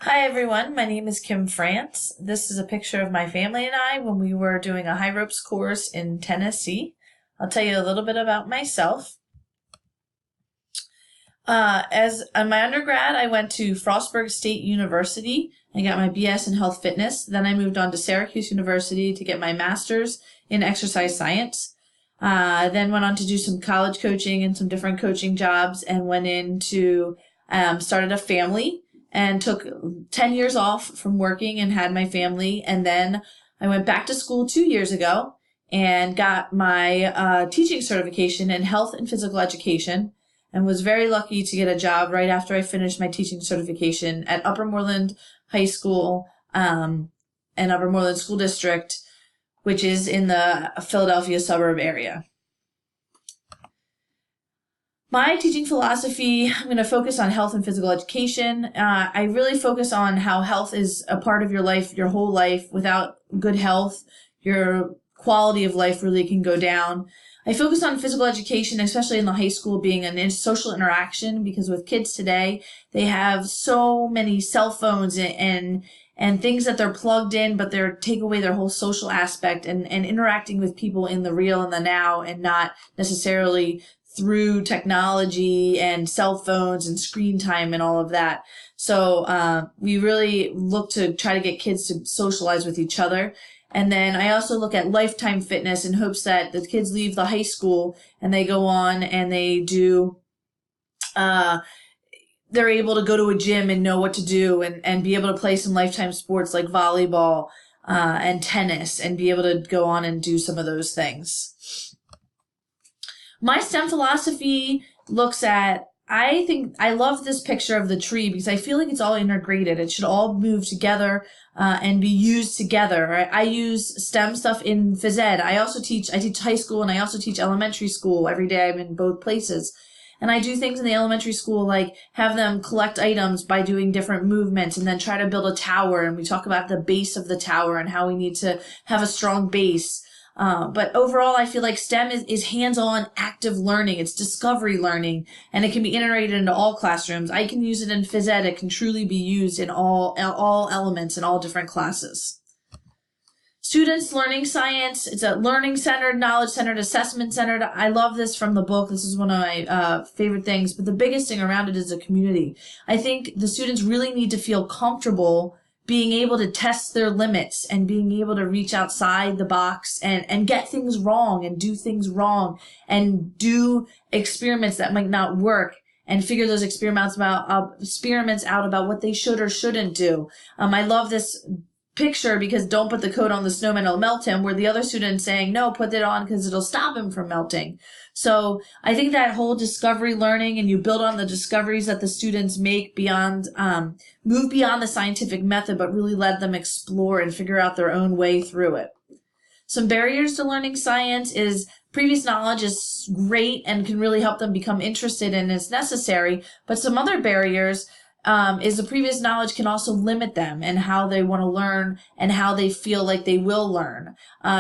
Hi everyone, my name is Kim France. This is a picture of my family and I when we were doing a high ropes course in Tennessee. I'll tell you a little bit about myself. As my undergrad, I went to Frostburg State University. I got my BS in health fitness. Then I moved on to Syracuse University to get my master's in exercise science. Then went on to do some college coaching and some different coaching jobs, and went into started a family and took 10 years off from working and had my family. And then I went back to school 2 years ago and got my teaching certification in health and physical education, and was very lucky to get a job right after I finished my teaching certification at Upper Moreland High School and Upper Moreland School District, which is in the Philadelphia suburb area. My teaching philosophy, I'm going to focus on health and physical education. I really focus on how health is a part of your life, your whole life. Without good health, your quality of life really can go down. I focus on physical education, especially in the high school, being a social interaction, because with kids today, they have so many cell phones and things that they're plugged in, but they're take away their whole social aspect and interacting with people in the real and the now, and not necessarily through technology and cell phones and screen time and all of that. So we really look to try to get kids to socialize with each other. And then I also look at lifetime fitness in hopes that the kids leave the high school and they go on and they do, they're able to go to a gym and know what to do, and be able to play some lifetime sports like volleyball and tennis, and be able to go on and do some of those things. My STEM philosophy looks at, I love this picture of the tree because I feel like it's all integrated. It should all move together and be used together. I use STEM stuff in phys ed. I teach high school, and I also teach elementary school. Every day I'm in both places. And I do things in the elementary school like have them collect items by doing different movements, and then try to build a tower. And we talk about the base of the tower and how we need to have a strong base. But overall, I feel like STEM is hands-on, active learning. It's discovery learning, and it can be integrated into all classrooms. I can use it in phys ed. It can truly be used in all elements in all different classes. Students learning science. It's a learning-centered, knowledge-centered, assessment-centered. I love this from the book. This is one of my favorite things. But the biggest thing around it is a community. I think the students really need to feel comfortable being able to test their limits and being able to reach outside the box and get things wrong and do things wrong and do experiments that might not work, and figure those experiments out about what they should or shouldn't do. I love this picture because don't put the coat on the snowman, it'll melt him, where the other student's saying, no, put it on because it'll stop him from melting. So I think that whole discovery learning, and you build on the discoveries that the students make beyond, move beyond the scientific method, but really let them explore and figure out their own way through it. Some barriers to learning science is previous knowledge is great and can really help them become interested and is necessary, but some other barriers is the previous knowledge can also limit them and how they want to learn and how they feel like they will learn.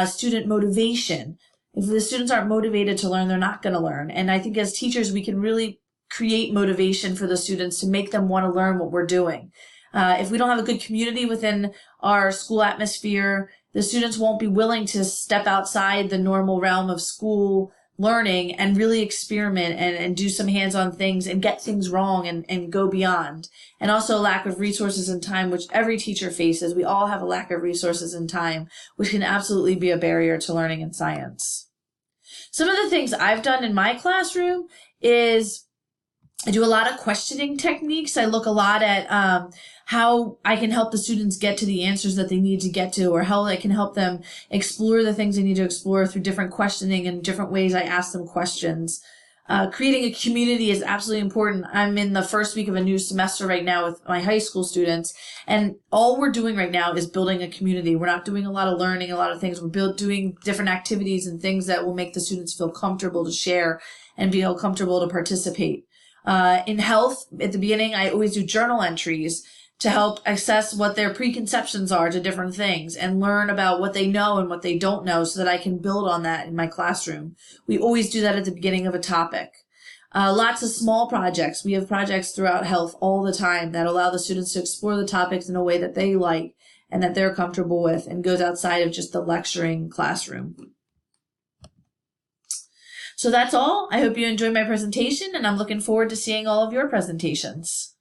Student motivation. If the students aren't motivated to learn, they're not going to learn. And I think as teachers, we can really create motivation for the students to make them want to learn what we're doing. If we don't have a good community within our school atmosphere, the students won't be willing to step outside the normal realm of school learning and really experiment and do some hands-on things and get things wrong and go beyond. And also a lack of resources and time, which every teacher faces. We all have a lack of resources and time, which can absolutely be a barrier to learning in science. Some of the things I've done in my classroom is I do a lot of questioning techniques. I look a lot at how I can help the students get to the answers that they need to get to, or how I can help them explore the things they need to explore through different questioning and different ways I ask them questions. Creating a community is absolutely important. I'm in the first week of a new semester right now with my high school students, and all we're doing right now is building a community. We're not doing a lot of learning, a lot of things. We're doing different activities and things that will make the students feel comfortable to share and feel comfortable to participate. In health, at the beginning, I always do journal entries to help assess what their preconceptions are to different things and learn about what they know and what they don't know so that I can build on that in my classroom. We always do that at the beginning of a topic. Lots of small projects. We have projects throughout health all the time that allow the students to explore the topics in a way that they like and that they're comfortable with and goes outside of just the lecturing classroom. So that's all. I hope you enjoyed my presentation, and I'm looking forward to seeing all of your presentations.